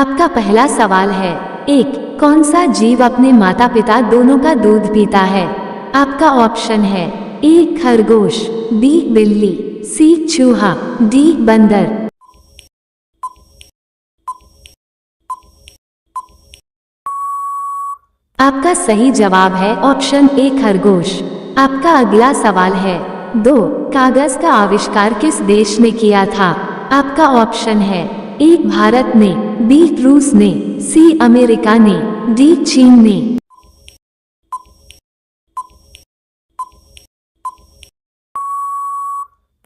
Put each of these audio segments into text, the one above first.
आपका पहला सवाल है, एक, कौन सा जीव अपने माता पिता दोनों का दूध पीता है? आपका ऑप्शन है ए खरगोश, बी बिल्ली, सी चूहा, डी बंदर। आपका सही जवाब है ऑप्शन ए खरगोश। आपका अगला सवाल है, 2, कागज का आविष्कार किस देश ने किया था? आपका ऑप्शन है ए भारत ने, बी रूस ने, सी अमेरिका ने, डी चीन ने।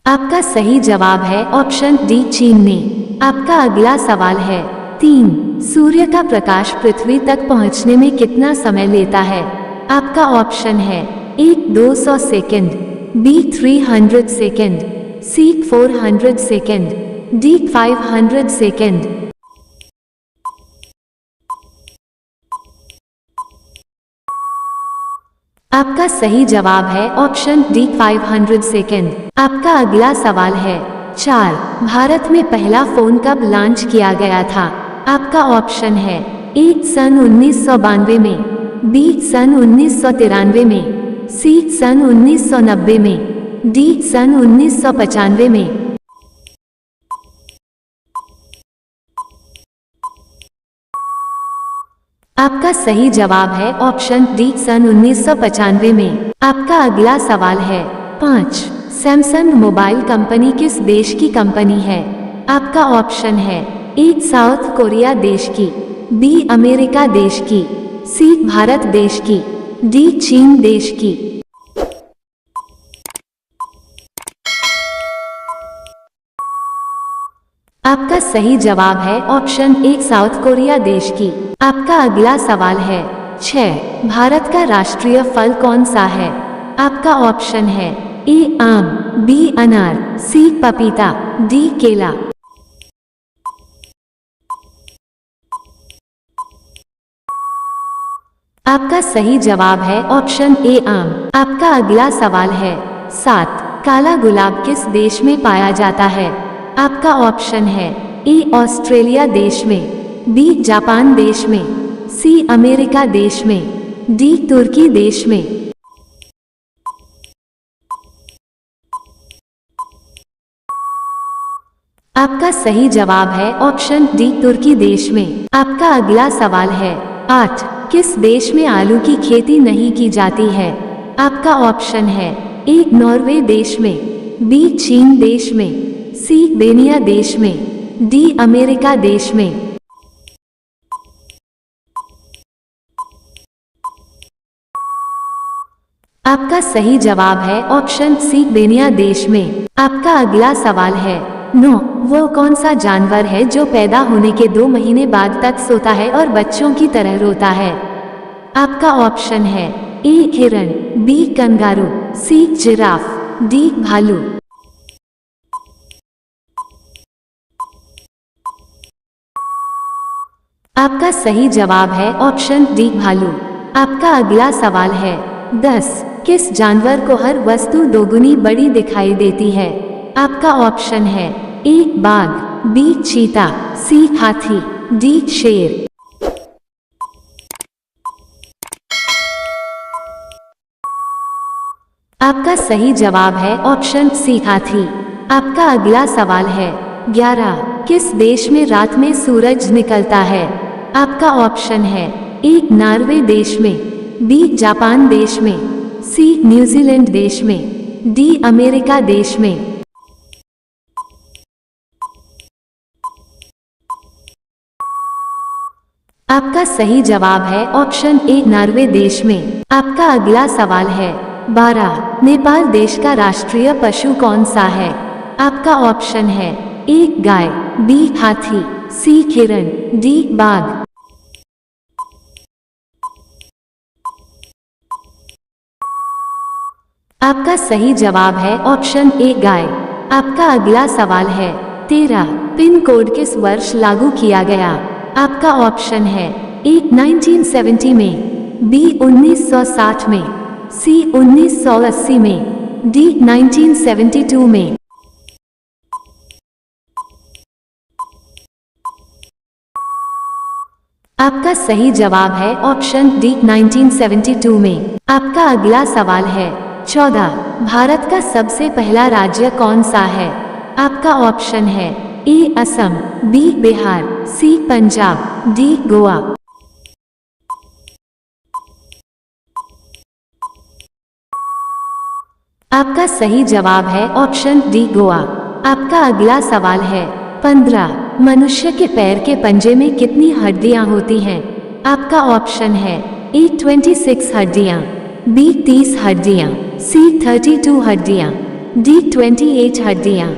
आपका सही जवाब है ऑप्शन डी चीन ने। आपका अगला सवाल है, 3, सूर्य का प्रकाश पृथ्वी तक पहुंचने में कितना समय लेता है? आपका ऑप्शन है ए 200 सेकेंड, बी 300 सेकेंड, सी 400 सेकेंड, डी 500 सेकेंड। आपका सही जवाब है ऑप्शन डी 500 सेकेंड। आपका अगला सवाल है, 4, भारत में पहला फोन कब लॉन्च किया गया था? आपका ऑप्शन है ए सन 1992 में, बी सन 1993 में, सी सन 1990 में, डी सन 1995 में। आपका सही जवाब है ऑप्शन डी सन 1995 में। आपका अगला सवाल है, 5, सैमसंग मोबाइल कंपनी किस देश की कंपनी है? आपका ऑप्शन है ए साउथ कोरिया देश की, बी अमेरिका देश की, सी भारत देश की, डी चीन देश की। आपका सही जवाब है ऑप्शन ए साउथ कोरिया देश की। आपका अगला सवाल है, 6, भारत का राष्ट्रीय फल कौन सा है? आपका ऑप्शन है ए आम, बी अनार, सी पपीता, डी केला। आपका सही जवाब है ऑप्शन ए आम। आपका अगला सवाल है, 7, काला गुलाब किस देश में पाया जाता है? आपका ऑप्शन है ए ऑस्ट्रेलिया देश में, बी जापान देश में, सी अमेरिका देश में, डी तुर्की देश में। आपका सही जवाब है ऑप्शन डी तुर्की देश में। आपका अगला सवाल है, 8, किस देश में आलू की खेती नहीं की जाती है? आपका ऑप्शन है ए नॉर्वे देश में, बी चीन देश में, सी बेनिया देश में, डी अमेरिका देश में। आपका सही जवाब है ऑप्शन सी बेनिया देश में। आपका अगला सवाल है, 9, वो कौन सा जानवर है जो पैदा होने के 2 महीने बाद तक सोता है और बच्चों की तरह रोता है? आपका ऑप्शन है ए हिरण, बी कंगारू, सी जिराफ, डी भालू। आपका सही जवाब है ऑप्शन डी भालू। आपका अगला सवाल है, 10, किस जानवर को हर वस्तु दोगुनी बड़ी दिखाई देती है? आपका ऑप्शन है ए बाघ, बी चीता, सी हाथी, डी शेर। आपका सही जवाब है ऑप्शन सी हाथी। आपका अगला सवाल है, 11, किस देश में रात में सूरज निकलता है? आपका ऑप्शन है ए नॉर्वे देश में, बी जापान देश में, सी न्यूजीलैंड देश में, डी अमेरिका देश में। आपका सही जवाब है ऑप्शन ए नॉर्वे देश में। आपका अगला सवाल है, 12, नेपाल देश का राष्ट्रीय पशु कौन सा है? आपका ऑप्शन है ए गाय, बी हाथी, सी हिरण, डी बाघ। आपका सही जवाब है ऑप्शन ए गाय। आपका अगला सवाल है, 13, पिन कोड किस वर्ष लागू किया गया? आपका ऑप्शन है ए 1970 में, बी 1960 में, सी 1980 में, डी 1972 में। आपका सही जवाब है ऑप्शन डी 1972 में। आपका अगला सवाल है 14। भारत का सबसे पहला राज्य कौन सा है? आपका ऑप्शन है ए असम, बी बिहार, सी पंजाब, डी गोवा। आपका सही जवाब है ऑप्शन डी गोवा। आपका अगला सवाल है 15। मनुष्य के पैर के पंजे में कितनी हड्डियां होती हैं? आपका ऑप्शन है ए 26 हड्डियां, बी 30 हड्डियां, सी 32 हड्डियां, डी 28 हड्डियां।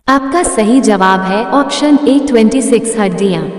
आपका सही जवाब है ऑप्शन ए 26 हड्डियां।